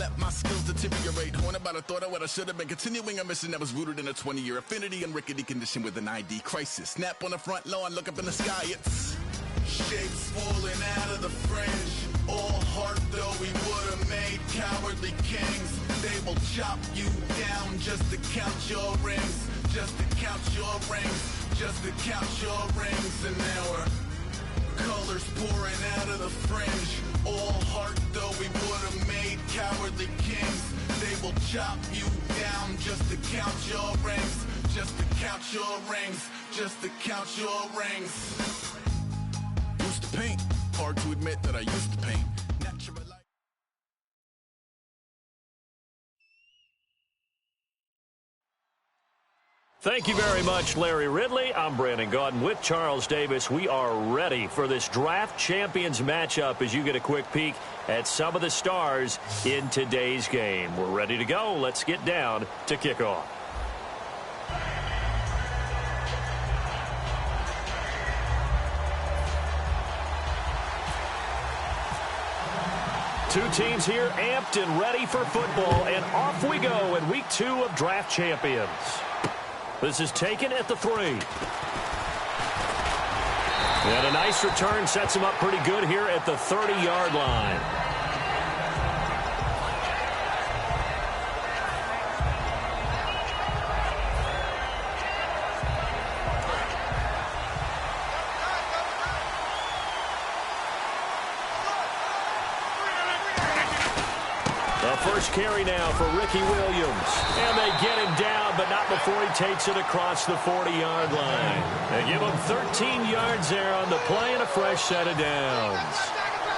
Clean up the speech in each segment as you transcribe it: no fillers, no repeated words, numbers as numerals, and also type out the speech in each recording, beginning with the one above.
let my skills deteriorate. Horn about a thought of what I should have been. Continuing a mission that was rooted in a 20-year affinity and rickety condition with an ID crisis. Snap on the front lawn, look up in the sky, it's shapes falling out of the fringe. All heart though we would have made cowardly kings. They will chop you down just to count your rings. Just to count your rings. Just to count your rings. And now we're colors pouring out of the fringe. All heart though we would have made cowardly kings. They will chop you down just to count your rings. Just to count your rings. Just to count your rings. Used to paint. Hard to admit that I used to paint. Natural light. Thank you very much, Larry Ridley. I'm Brandon Gaudin with Charles Davis. We are ready for this draft champions matchup as you get a quick peek at some of the stars in today's game. We're ready to go. Let's get down to kickoff. Two teams here amped and ready for football, and off we go in week 2 of draft champions. This is taken at the 3. And a nice return sets him up pretty good here at the 30-yard line. First carry now for Ricky Williams. And they get him down, but not before he takes it across the 40-yard line. They give him 13 yards there on the play and a fresh set of downs.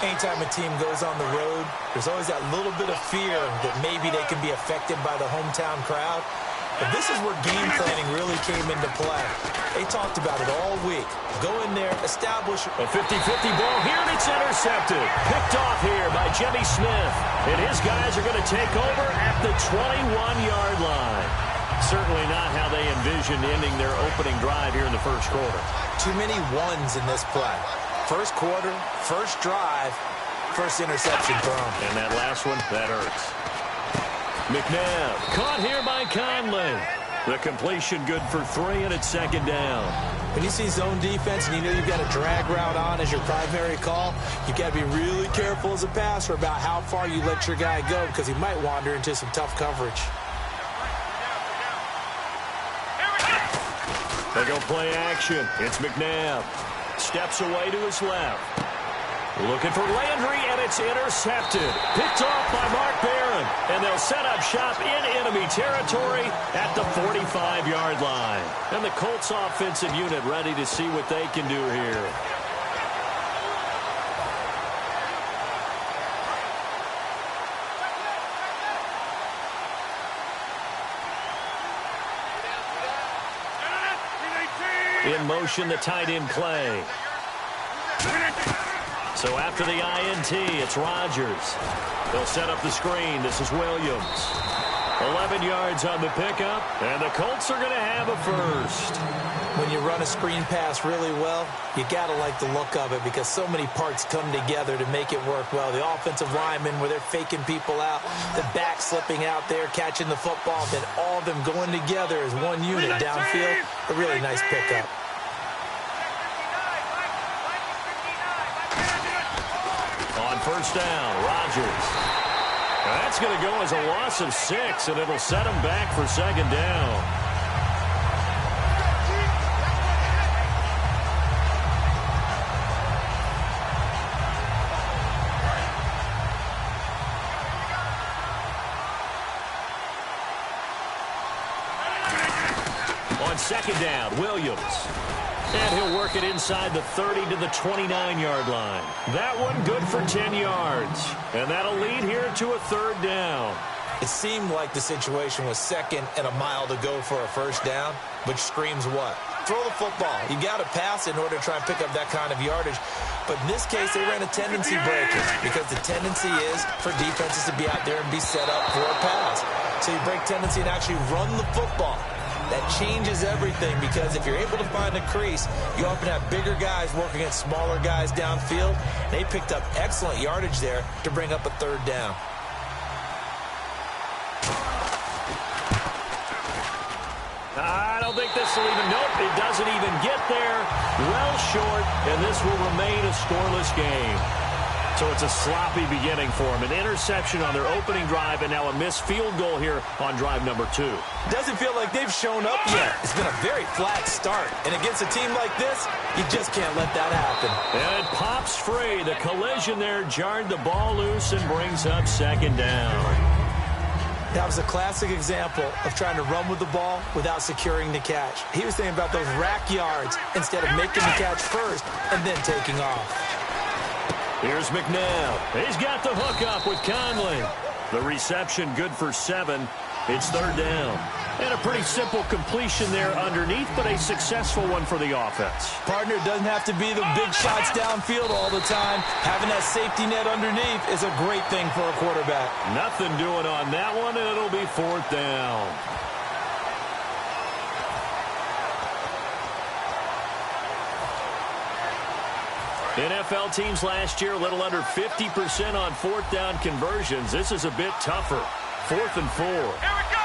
Anytime a team goes on the road, there's always that little bit of fear that maybe they can be affected by the hometown crowd. But this is where game planning really came into play. They talked about it all week. Go in there, establish a 50-50 ball here, and it's intercepted. Picked off here by Jimmy Smith. And his guys are going to take over at the 21-yard line. Certainly not how they envisioned ending their opening drive here in the first quarter. Too many ones in this play. First quarter, first drive, first interception thrown. And that last one, that hurts. McNabb caught here by Conley. The completion good for 3, and it's second down. When you see zone defense and you know you've got a drag route on as your primary call, you've got to be really careful as a passer about how far you let your guy go because he might wander into some tough coverage. They go play action. It's McNabb. Steps away to his left. Looking for Landry, and it's intercepted. Picked off by Mark Barron. And they'll set up shop in enemy territory at the 45-yard line. And the Colts offensive unit ready to see what they can do here. In motion, the tight end play. So after the INT, it's Rodgers. They'll set up the screen. This is Williams. 11 yards on the pickup, and the Colts are going to have a first. When you run a screen pass really well, you got to like the look of it because so many parts come together to make it work well. The offensive linemen, where they're faking people out, the back slipping out there, catching the football, then all of them going together as one unit downfield. A really nice pickup. On first down, Rodgers. That's going to go as a loss of 6, and it'll set him back for second down. On second down, Williams. And he'll work it inside the 30 to the 29-yard line. That one good for 10 yards. And that'll lead here to a third down. It seemed like the situation was second and a mile to go for a first down, which screams what? Throw the football. You got to pass in order to try and pick up that kind of yardage. But in this case, they ran a tendency breaker because the tendency is for defenses to be out there and be set up for a pass. So you break tendency and actually run the football. That changes everything because if you're able to find a crease, you often have bigger guys working against smaller guys downfield. They picked up excellent yardage there to bring up a third down. I don't think this will even, nope, it doesn't even get there. Well short, and this will remain a scoreless game. So it's a sloppy beginning for them. An interception on their opening drive, and now a missed field goal here on drive number 2. Doesn't feel like they've shown up yet. It's been a very flat start. And against a team like this, you just can't let that happen. And it pops free. The collision there jarred the ball loose and brings up second down. That was a classic example of trying to run with the ball without securing the catch. He was thinking about those rack yards instead of making the catch first and then taking off. Here's McNabb. He's got the hook up with Conley. The reception good for 7. It's third down. And a pretty simple completion there underneath, but a successful one for the offense. Partner, doesn't have to be the big shots downfield all the time. Having that safety net underneath is a great thing for a quarterback. Nothing doing on that one, and it'll be fourth down. NFL teams last year a little under 50% on fourth down conversions. This is a bit tougher. 4th and 4. Here we go.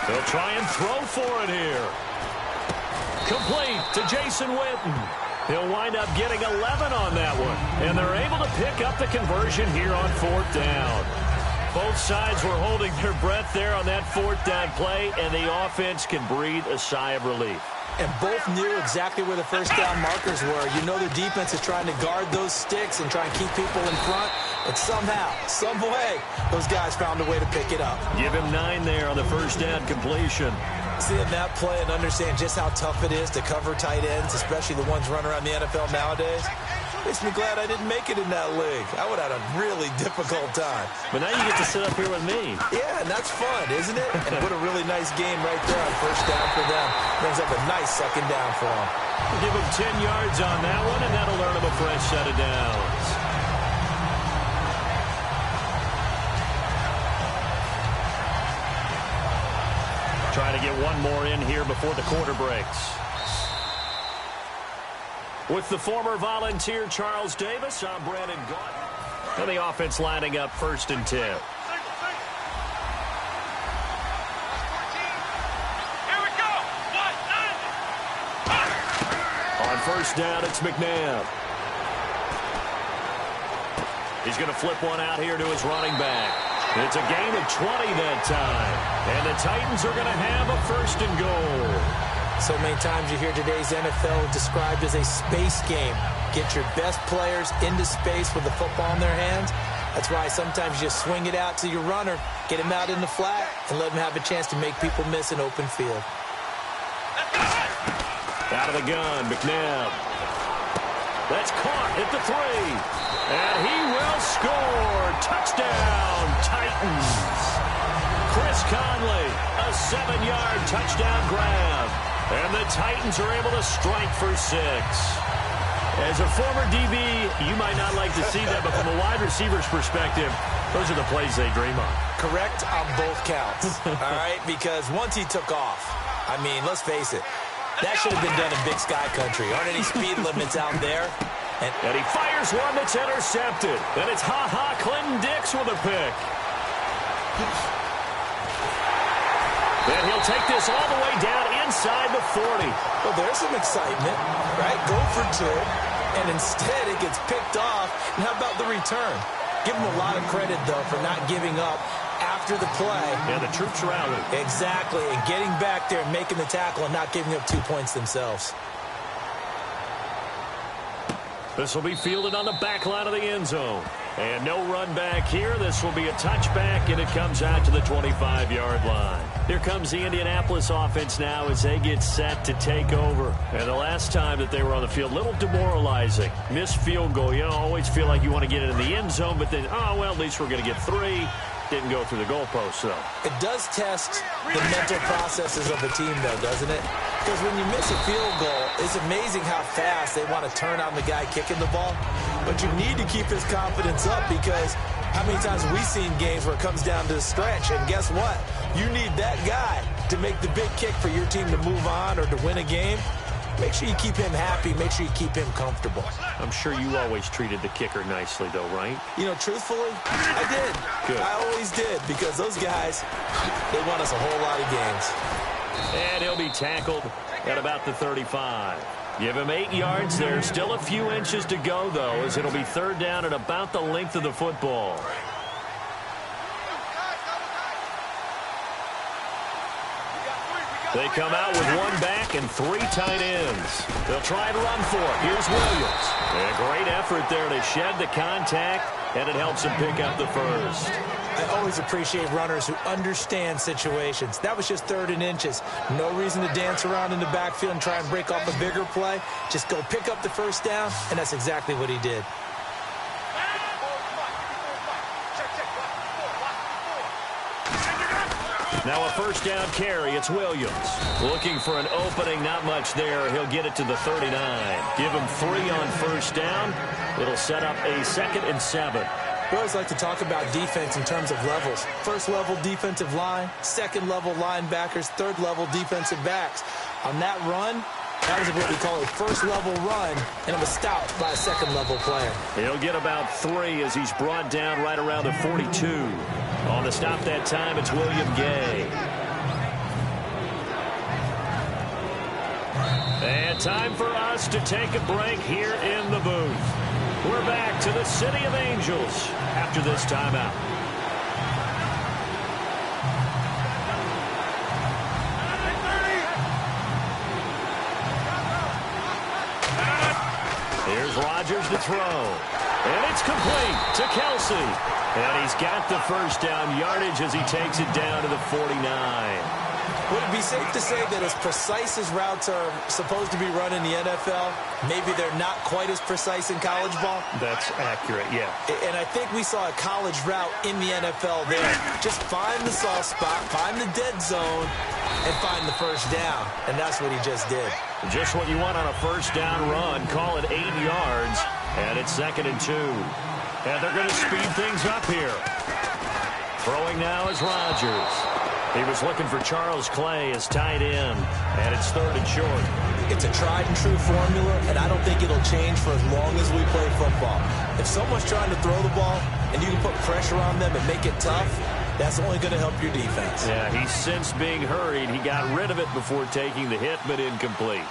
They'll try and throw for it here. Complete to Jason Witten. He'll wind up getting 11 on that one. And they're able to pick up the conversion here on fourth down. Both sides were holding their breath there on that fourth down play, and the offense can breathe a sigh of relief. And both knew exactly where the first down markers were. You know the defense is trying to guard those sticks and try and keep people in front. But somehow, some way, those guys found a way to pick it up. Give him 9 there on the first down completion. Seeing that play and understand just how tough it is to cover tight ends, especially the ones running around the NFL nowadays, makes me glad I didn't make it in that league. I would have had a really difficult time. But now you get to sit up here with me. Yeah, and that's fun, isn't it? And what a really nice game right there on first down for them. Brings up a nice second down for them. We'll give them 10 yards on that one, and that'll earn them a fresh set of downs. Trying to get one more in here before the quarter breaks. With the former Volunteer Charles Davis, I'm Brandon Gaunt. And the offense lining up 1st and 10. Here we go. On first down, it's McNabb. He's going to flip one out here to his running back. It's a gain of 20 that time. And the Titans are going to have a 1st and goal. So many times you hear today's NFL described as a space game. Get your best players into space with the football in their hands. That's why sometimes you just swing it out to your runner, get him out in the flat, and let him have a chance to make people miss an open field. Out of the gun, McNabb. That's caught at the 3. And he will score. Touchdown, Titans. Chris Conley, a 7-yard touchdown grab. And the Titans are able to strike for 6. As a former DB, you might not like to see that, but from a wide receiver's perspective, those are the plays they dream of. Correct on both counts, all right? Because once he took off, I mean, let's face it, that should have been done in Big Sky Country. Aren't any speed limits out there? And he fires one that's intercepted. And it's Clinton Dix with a pick. And he'll take this all the way down inside the 40. Well, there's some excitement, right? Go for 2, and instead it gets picked off. And how about the return? Give him a lot of credit, though, for not giving up after the play. And the troops rallied. Exactly, and getting back there and making the tackle and not giving up 2 points themselves. This will be fielded on the back line of the end zone. And no run back here. This will be a touchback, and it comes out to the 25-yard line. Here comes the Indianapolis offense now as they get set to take over. And the last time that they were on the field, a little demoralizing. Missed field goal. You always feel like you want to get it in the end zone, but then, oh, well, at least we're going to get 3. Didn't go through the goalpost, though. It does test the mental processes of the team, though, doesn't it? Because when you miss a field goal, it's amazing how fast they want to turn on the guy kicking the ball. But you need to keep his confidence up, because how many times have we seen games where it comes down to the stretch, and guess what? You need that guy to make the big kick for your team to move on or to win a game. make sure you keep him happy. Make sure you keep him comfortable. I'm sure you always treated the kicker nicely, though, right? You know, truthfully, I did. Good. I always did, because those guys, they won us a whole lot of games. And he'll be tackled at about the 35. Give him 8 yards there. Still a few inches to go, though, as it'll be third down at about the length of the football. They come out with 1 back and 3 tight ends. They'll try and run for it. Here's Williams. And a great effort there to shed the contact, and it helps him pick up the first. I always appreciate runners who understand situations. That was just 3rd and inches. No reason to dance around in the backfield and try and break off a bigger play. Just go pick up the first down, and that's exactly what he did. Now a first down carry. It's Williams. Looking for an opening. Not much there. He'll get it to the 39. Give him 3 on first down. It'll set up a 2nd and 7. We always like to talk about defense in terms of levels. First level defensive line, second level linebackers, third level defensive backs. On that run, that was what we call a first level run, and it was stopped by a second level player. He'll get about 3 as he's brought down right around the 42. On the stop that time, it's William Gay. And time for us to take a break here in the booth. We're back to the City of Angels after this timeout. Here's Rodgers to throw. And it's complete to Kelsey. And he's got the first down yardage as he takes it down to the 49. Would it be safe to say that as precise as routes are supposed to be run in the NFL, maybe they're not quite as precise in college ball? That's accurate, yeah. And I think we saw a college route in the NFL there. Just find the soft spot, find the dead zone, and find the first down. And that's what he just did. Just what you want on a first down run. Call it 8 yards, and it's 2nd and 2. And they're going to speed things up here. Throwing now is Rodgers. He was looking for Charles Clay as tight end, and it's 3rd and short. It's a tried-and-true formula, and I don't think it'll change for as long as we play football. If someone's trying to throw the ball and you can put pressure on them and make it tough, that's only going to help your defense. Yeah, he's since being hurried. He got rid of it before taking the hit, but incomplete.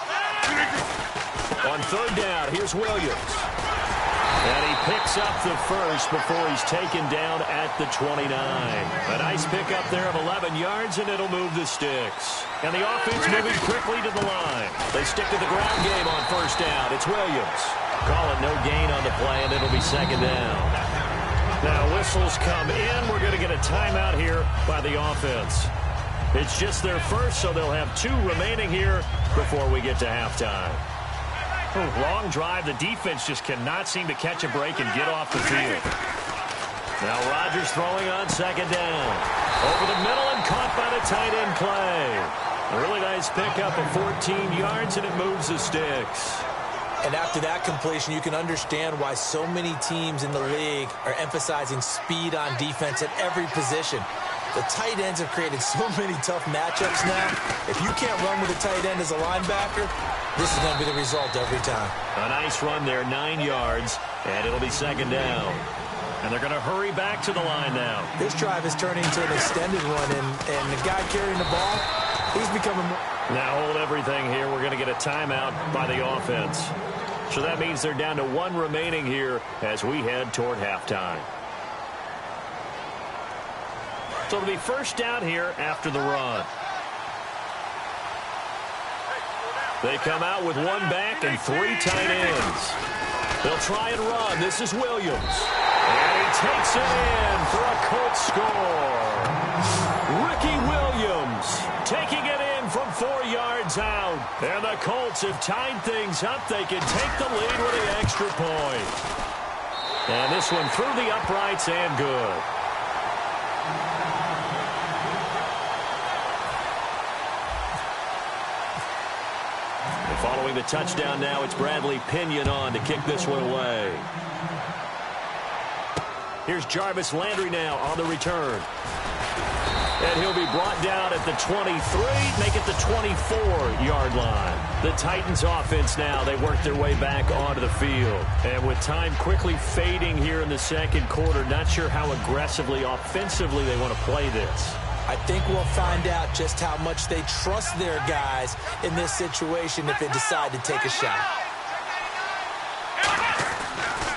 On 3rd down, here's Williams. And he picks up the first before he's taken down at the 29. A nice pickup there of 11 yards, and it'll move the sticks. And the offense moving quickly to the line. They stick to the ground game on first down. It's Williams. Call it no gain on the play, and it'll be 2nd down. Now whistles come in. We're going to get a timeout here by the offense. It's just their first, so they'll have 2 remaining here before we get to halftime. Long drive. The defense just cannot seem to catch a break and get off the field. Now Rodgers throwing on 2nd down. Over the middle and caught by the tight end play. A really nice pickup of 14 yards, and it moves the sticks. And after that completion, you can understand why so many teams in the league are emphasizing speed on defense at every position. The tight ends have created so many tough matchups now. If you can't run with a tight end as a linebacker, this is going to be the result every time. A nice run there, 9 yards, and it'll be 2nd down. And they're going to hurry back to the line now. This drive is turning into an extended run, and the guy carrying the ball, he's becoming more... Now hold everything here. We're going to get a timeout by the offense. So that means they're down to 1 remaining here as we head toward halftime. So it'll be first down here after the run. They come out with 1 back and 3 tight ends. They'll try and run. This is Williams. And he takes it in for a Colts score. Ricky Williams taking it in from 4 yards out. And the Colts have tied things up. They can take the lead with the extra point. And this one through the uprights and good. Following the touchdown now, it's Bradley Pinion on to kick this one away. Here's Jarvis Landry now on the return. And he'll be brought down at the 23, make it the 24-yard line. The Titans offense now, they work their way back onto the field. And with time quickly fading here in the second quarter, not sure how aggressively, offensively they want to play this. I think we'll find out just how much they trust their guys in this situation if they decide to take a shot.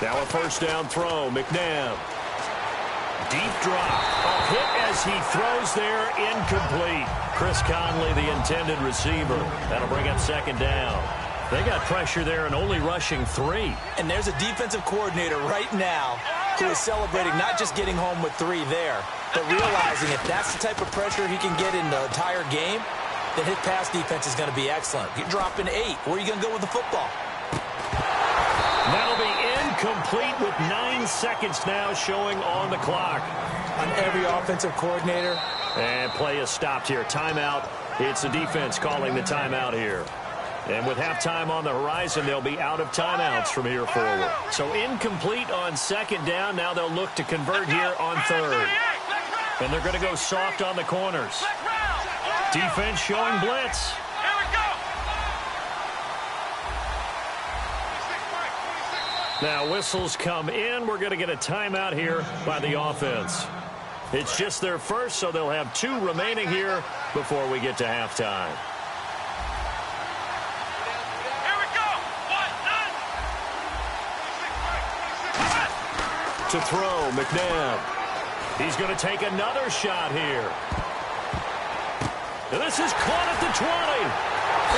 Now a first down throw, McNabb. Deep drop. A hit as he throws there, incomplete. Chris Conley, the intended receiver. That'll bring up second down. They got pressure there and only rushing 3. And there's a defensive coordinator right now who is celebrating not just getting home with 3 there, but realizing if that's the type of pressure he can get in the entire game, then his pass defense is going to be excellent. You're dropping 8. Where are you going to go with the football? That'll be incomplete with 9 seconds now showing on the clock. On every offensive coordinator. And play is stopped here. Timeout. It's the defense calling the timeout here. And with halftime on the horizon, they'll be out of timeouts from here forward. So incomplete on second down. Now they'll look to convert here on third. And they're going to go soft on the corners. Defense showing blitz. Now whistles come in. We're going to get a timeout here by the offense. It's just their first, so they'll have 2 remaining here before we get to halftime. To throw, McNabb. He's going to take another shot here. And this is caught at the 20.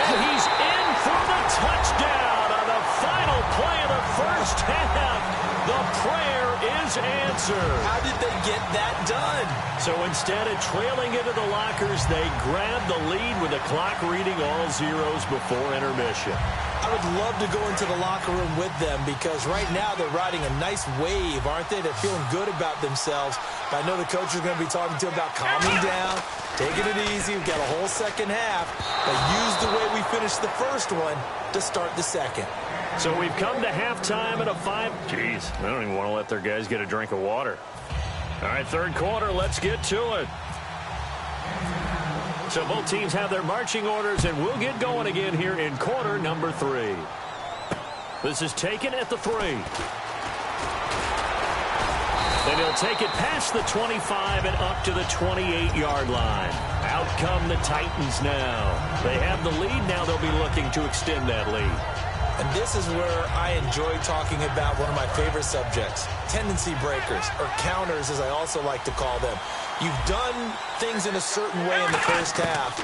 And he's in for the touchdown on the final play of the first half. The prayer is answered. How did they get that done? So instead of trailing into the lockers, they grabbed the lead with the clock reading all zeros before intermission. I would love to go into the locker room with them because right now they're riding a nice wave, aren't they? They're feeling good about themselves. But I know the coach is going to be talking to them about calming down, taking it easy. We've got a whole second half. But use the way we finished the first one to start the second. So we've come to halftime at a 5. Jeez, I don't even want to let their guys get a drink of water. All right, third quarter, let's get to it. So both teams have their marching orders, and we'll get going again here in quarter number 3. This is taken at the 3. And he'll take it past the 25 and up to the 28-yard line. Out come the Titans now. They have the lead. Now they'll be looking to extend that lead. And this is where I enjoy talking about one of my favorite subjects, tendency breakers, or counters as I also like to call them. You've done things in a certain way in the first half,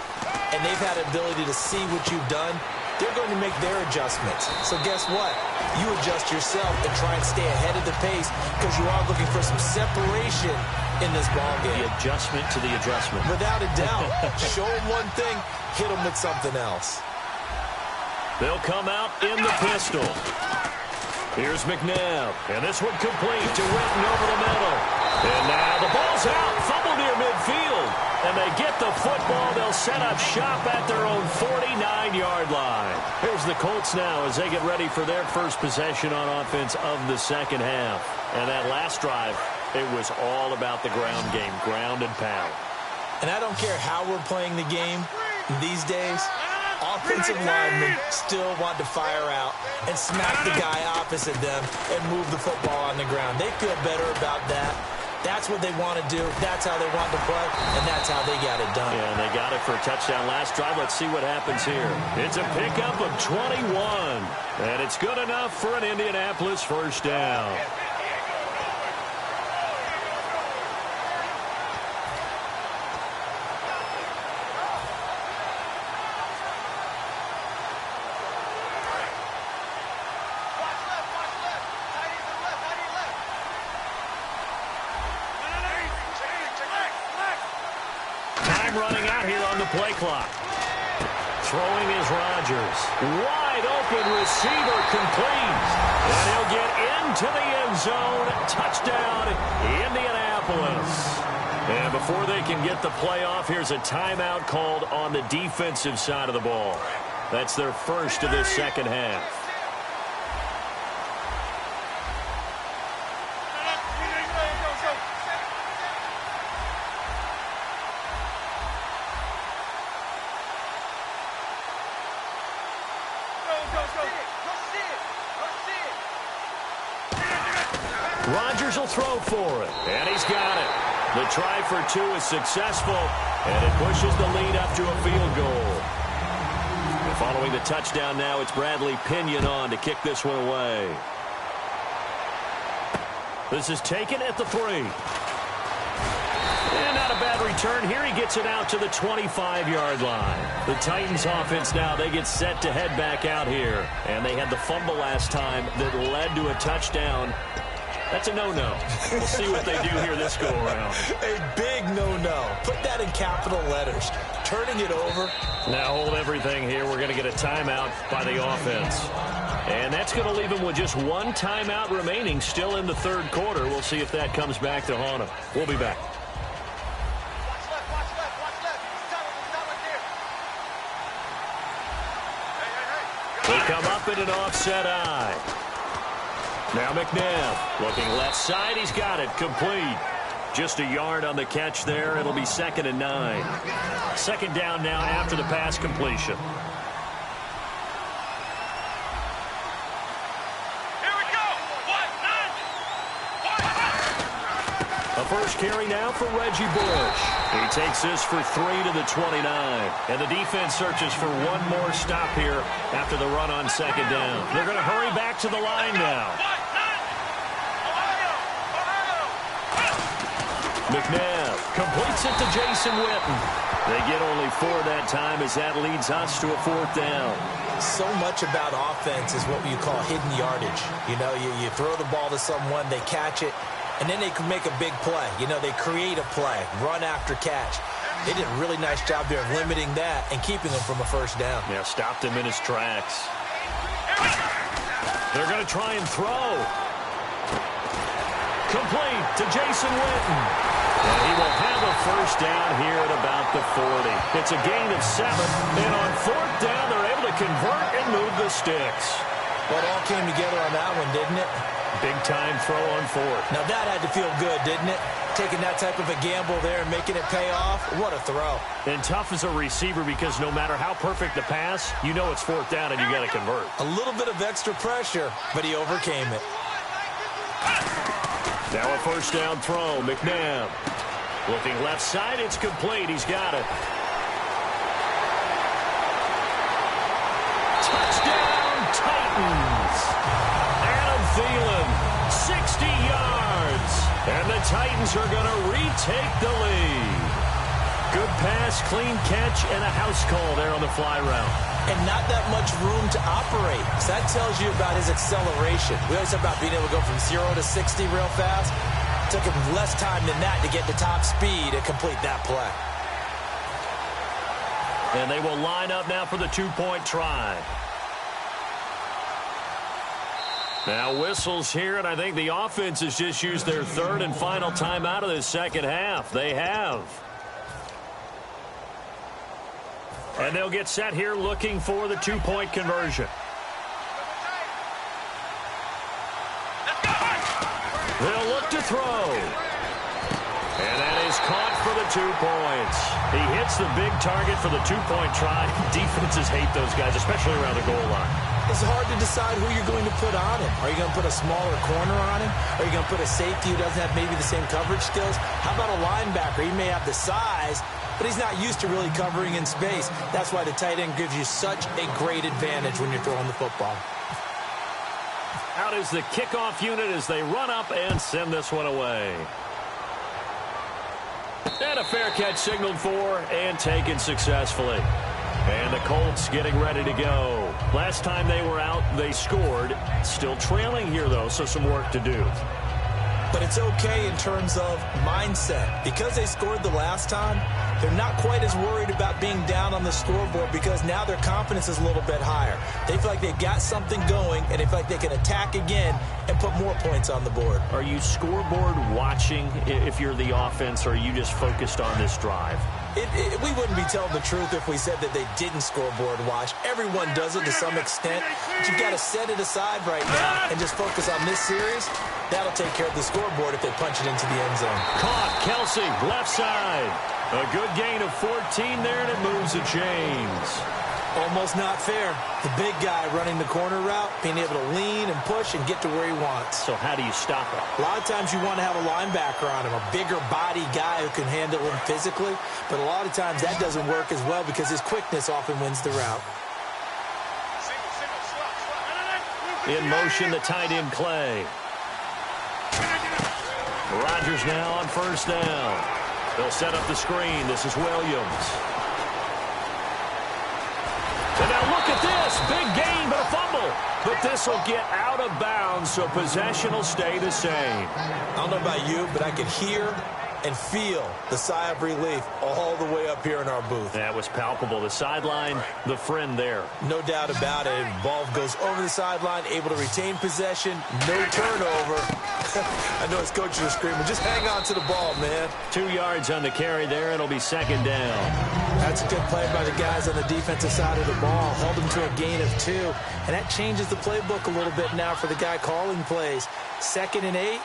and they've had the ability to see what you've done. They're going to make their adjustments. So guess what? You adjust yourself and try and stay ahead of the pace because you are looking for some separation in this ballgame. The adjustment to the adjustment. Without a doubt. Show them one thing, hit them with something else. They'll come out in the pistol. Here's McNabb. And this one complete to Witten over the middle. And now the ball's out. Fumble near midfield. And they get the football. They'll set up shop at their own 49-yard line. Here's the Colts now as they get ready for their first possession on offense of the second half. And that last drive, it was all about the ground game, ground and pound. And I don't care how we're playing the game these days. Offensive linemen still want to fire out and smack the guy opposite them and move the football on the ground. They feel better about that. That's what they want to do. That's how they want to play, and that's how they got it done. Yeah, and they got it for a touchdown last drive. Let's see what happens here. It's a pickup of 21, and it's good enough for an Indianapolis first down. Running out here on the play clock. Throwing is Rodgers. Wide open receiver complete. And he'll get into the end zone. Touchdown, Indianapolis. And before they can get the play off, here's a timeout called on the defensive side of the ball. That's their first of this second half. will throw for it, and he's got it. The try for 2 is successful, and it pushes the lead up to a field goal. And following the touchdown now, it's Bradley Pinion on to kick this one away. This is taken at the 3. And not a bad return here. He gets it out to the 25-yard line. The Titans offense now, they get set to head back out here. And they had the fumble last time that led to a touchdown. That's a no-no. We'll see what they do here this go-around. A big no-no. Put that in capital letters. Turning it over. Now hold everything here. We're going to get a timeout by the offense. And that's going to leave him with just 1 timeout remaining still in the third quarter. We'll see if that comes back to haunt him. We'll be back. They come up in an offset eye. Now McNabb looking left side. He's got it. Complete. Just a yard on the catch there. It'll be 2nd and 9. 2nd down now after the pass completion. Here we go. A first carry now for Reggie Bush. He takes this for 3 to the 29. And the defense searches for one more stop here after the run on 2nd down. They're going to hurry back to the line now. McNabb completes it to Jason Witten. They get only 4 that time as that leads us to a 4th down. So much about offense is what you call hidden yardage. You know, you throw the ball to someone, they catch it, and then they can make a big play. You know, they create a play, run after catch. They did a really nice job there of limiting that and keeping him from a first down. Yeah, stopped him in his tracks. They're going to try and throw. Complete to Jason Witten. And he will have a first down here at about the 40. It's a gain of 7. And on 4th down, they're able to convert and move the sticks. Well, it all came together on that one, didn't it? Big-time throw on 4th. Now, that had to feel good, didn't it? Taking that type of a gamble there and making it pay off. What a throw. And tough as a receiver because no matter how perfect the pass, you know it's 4th down and you got to convert. A little bit of extra pressure, but he overcame it. Now a first down throw. McNabb looking left side. It's complete. He's got it. Touchdown, Titans. Adam Thielen, 60 yards. And the Titans are going to retake the lead. Good pass, clean catch, and a house call there on the fly route. And not that much room to operate. So that tells you about his acceleration. We always talk about being able to go from 0 to 60 real fast. It took him less time than that to get to top speed and complete that play. And they will line up now for the 2-point try. Now whistles here, and I think the offense has just used their 3rd and final timeout of this second half. They have. And they'll get set here looking for the 2-point conversion. They'll look to throw. And that is caught for the 2 points. He hits the big target for the 2-point try. Defenses hate those guys, especially around the goal line. It's hard to decide who you're going to put on him. Are you going to put a smaller corner on him? Are you going to put a safety who doesn't have maybe the same coverage skills? How about a linebacker? He may have the size, but he's not used to really covering in space. That's why the tight end gives you such a great advantage when you're throwing the football. Out is the kickoff unit as they run up and send this one away. And a fair catch signaled for and taken successfully. And the Colts getting ready to go. Last time they were out, they scored. Still trailing here, though, so some work to do. But it's okay in terms of mindset. Because they scored the last time, they're not quite as worried about being down on the scoreboard because now their confidence is a little bit higher. They feel like they've got something going, and they feel like they can attack again and put more points on the board. Are you scoreboard watching if you're the offense, or are you just focused on this drive? We wouldn't be telling the truth if we said that they didn't scoreboard watch. Everyone does it to some extent, but you've got to set it aside right now and just focus on this series. That'll take care of the scoreboard if they punch it into the end zone. Caught, Kelsey, left side. A good gain of 14 there, and it moves the chains. Almost not fair. The big guy running the corner route, being able to lean and push and get to where he wants. So how do you stop it? A lot of times you want to have a linebacker on him, a bigger body guy who can handle him physically. But a lot of times that doesn't work as well because his quickness often wins the route. In motion, the tight end Clay. Rodgers now on first down. They'll set up the screen. This is Williams. And now look at this. Big gain, but a fumble. But this will get out of bounds, so possession will stay the same. I don't know about you, but I could hear and feel the sigh of relief all the way up here in our booth. That was palpable. The sideline, the friend there. No doubt about it. Ball goes over the sideline, able to retain possession, no turnover. I know his coaches are screaming, just hang on to the ball, man. 2 yards on the carry there. It'll be second down. That's a good play by the guys on the defensive side of the ball. Held them to a gain of 2. And that changes the playbook a little bit now for the guy calling plays. 2nd and 8.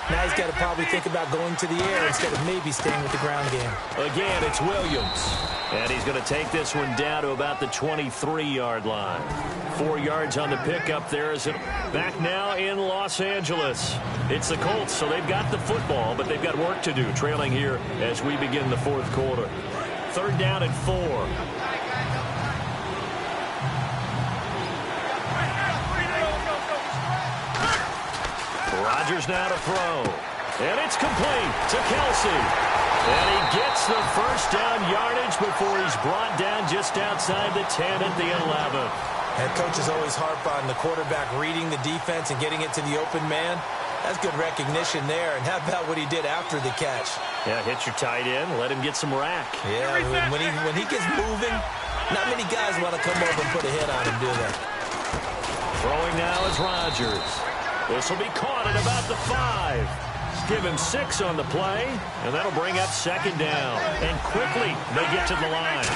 Now he's got to probably think about going to the air instead of maybe staying with the ground game. Again, it's Williams. And he's going to take this one down to about the 23-yard line. 4 yards on the pickup there. Is it back now in Los Angeles? It's the Colts, so they've got the football, but they've got work to do, trailing here as we begin the fourth quarter. 3rd down and 4. Rodgers now to throw. And it's complete to Kelsey. And he gets the first down yardage before he's brought down just outside the 10 at the 11. And coaches always harp on the quarterback reading the defense and getting it to the open man. That's good recognition there. And how about what he did after the catch? Yeah, hit your tight end, let him get some rack. Yeah, when he gets moving, not many guys want to come over and put a hit on him, do they? Throwing now is Rodgers. This will be caught at about the 5. Give him 6 on the play, and that'll bring up second down. And quickly, they get to the line.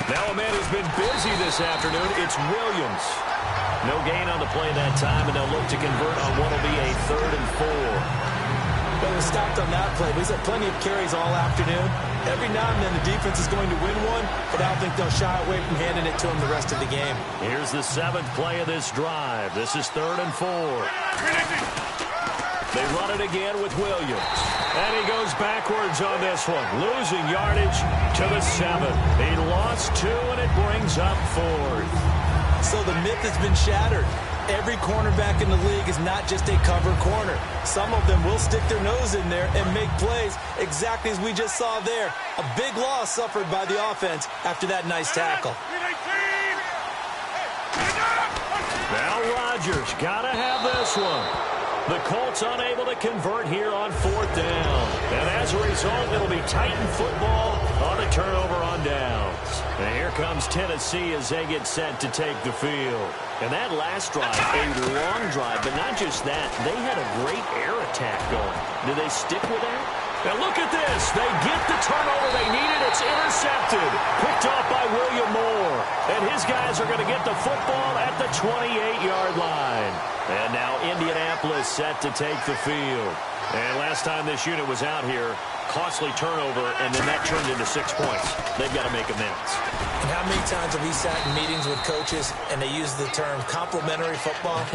Now a man who's been busy this afternoon, it's Williams. No gain on the play that time, and they'll look to convert on what will be a 3rd and 4. But it was stopped on that play. He's had plenty of carries all afternoon. Every now and then the defense is going to win one, but I don't think they'll shy away from handing it to him the rest of the game. Here's the 7th play of this drive. This is 3rd and 4. They run it again with Williams. And he goes backwards on this one, losing yardage to the 7. He lost 2, and it brings up 4th. So the myth has been shattered. Every cornerback in the league is not just a cover corner. Some of them will stick their nose in there and make plays exactly as we just saw there. A big loss suffered by the offense after that nice tackle. Now Rodgers got to have this one. The Colts unable to convert here on 4th down. And as a result, it'll be Titan football on a turnover on downs. And here comes Tennessee as they get set to take the field. And that last drive, a long drive, but not just that. They had a great air attack going. Do they stick with that? Now look at this. They get the turnover they needed. It's intercepted. Picked off by William Moore. And his guys are going to get the football at the 28-yard line. And now Indianapolis set to take the field. And last time this unit was out here, costly turnover, and then that turned into 6 points. They've got to make amends. And how many times have we sat in meetings with coaches and they use the term complementary football?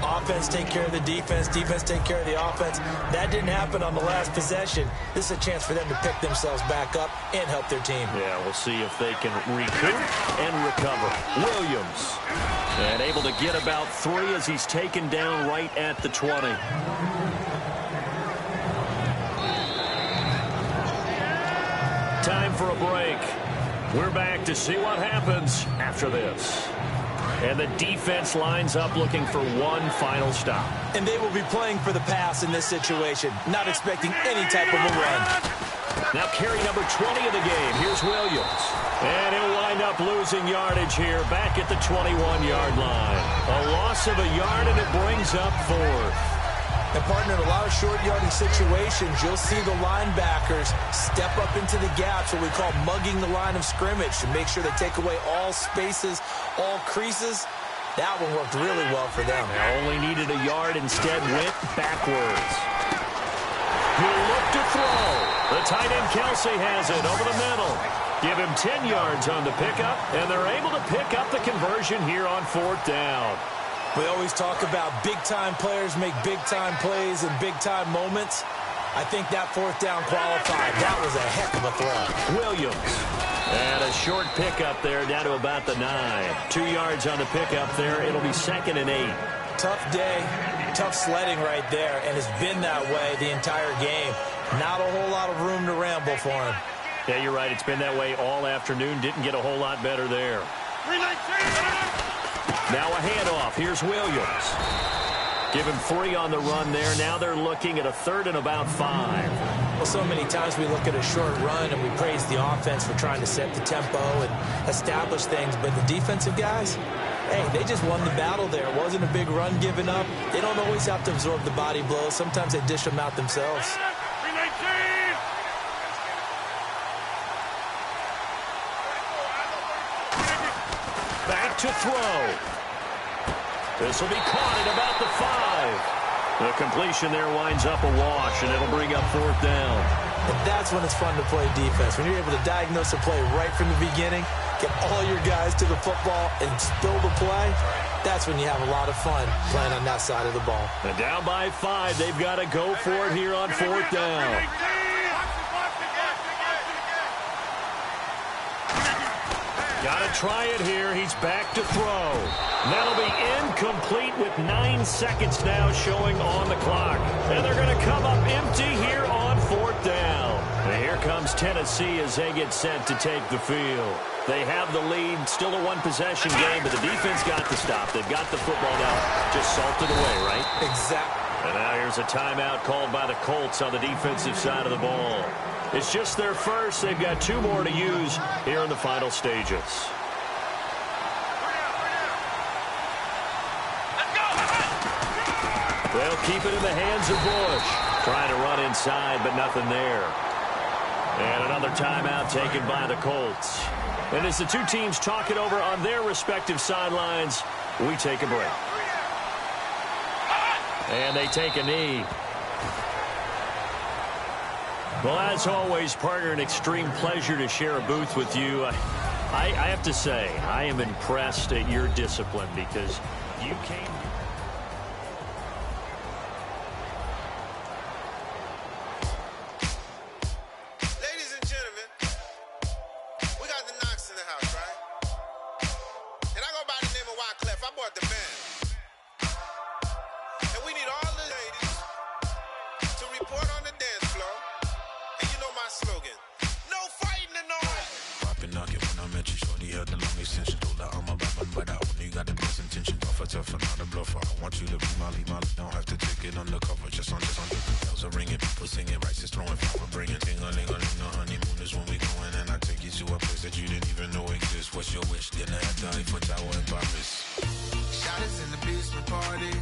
Offense take care of the defense, defense take care of the offense. That didn't happen on the last possession. This is a chance for them to pick themselves back up and help their team. Yeah, we'll see if they can recoup and recover. Williams, and able to get about 3 as he's taken down right at the 20. Time for a break. We're back to see what happens after this. And the defense lines up looking for one final stop. And they will be playing for the pass in this situation, not expecting any type of a run. Now carry number 20 of the game. Here's Williams. And he'll wind up losing yardage here back at the 21-yard line. A loss of a yard, and it brings up 4th. And, partner, in a lot of short yardage situations, you'll see the linebackers step up into the gaps, what we call mugging the line of scrimmage, to make sure they take away all spaces, all creases. That one worked really well for them. They only needed a yard, instead went backwards. He'll look to throw. The tight end Kelsey has it over the middle. Give him 10 yards on the pickup, and they're able to pick up the conversion here on 4th down. We always talk about big-time players make big-time plays in big-time moments. I think that 4th down qualified. That was a heck of a throw. Williams. And a short pickup there down to about the 9. 2 yards on the pickup there. It'll be 2nd and 8. Tough day, tough sledding right there, and it's been that way the entire game. Not a whole lot of room to ramble for him. Yeah, you're right. It's been that way all afternoon. Didn't get a whole lot better there. Now a handoff. Here's Williams. Give him 3 on the run there. Now they're looking at a 3rd and about 5. Well, so many times we look at a short run and we praise the offense for trying to set the tempo and establish things, but the defensive guys, hey, they just won the battle there. It wasn't a big run given up. They don't always have to absorb the body blows. Sometimes they dish them out themselves. Back to throw. This will be caught at about the 5. The completion there winds up a wash, and it'll bring up 4th down. And that's when it's fun to play defense. When you're able to diagnose a play right from the beginning, get all your guys to the football and spill the play, that's when you have a lot of fun playing on that side of the ball. And down by 5, they've got to go for it here on 4th down. Got to try it here. He's back to throw. That'll be incomplete with 9 seconds now showing on the clock. And they're going to come up empty here on 4th down. And here comes Tennessee as they get set to take the field. They have the lead. Still a one-possession game, but the defense got the stop. They've got the football now. Just salted away, right? Exactly. And now here's a timeout called by the Colts on the defensive side of the ball. It's just their first. They've got 2 more to use here in the final stages. They'll keep it in the hands of Bush. Trying to run inside, but nothing there. And another timeout taken by the Colts. And as the 2 teams talk it over on their respective sidelines, we take a break. And they take a knee. Well, as always, partner, an extreme pleasure to share a booth with you. I have to say, I am impressed at your discipline because you came... Ladies and gentlemen, we got the Knox in the house, right? And I go by the name of Wyclef. I bought the band. And we need all the ladies to report on the dance floor. And you know my slogan, no fighting in the hall. Poppin' knock it when I met you, shorty had the long extension. Told her I'm a bad but I only got the best intention. Tough and not a bluffer. I want you to be Molly. Don't have to take it undercover. Just on the bells are ringing, people singing, rice is throwing, flower bringing. Ting-a-ling-a-ling, the honeymoon is when we going, and I take you to a place that you didn't even know exists. What's your wish? Dinner at the Eiffel Tower in Paris. Shot is in the basement party.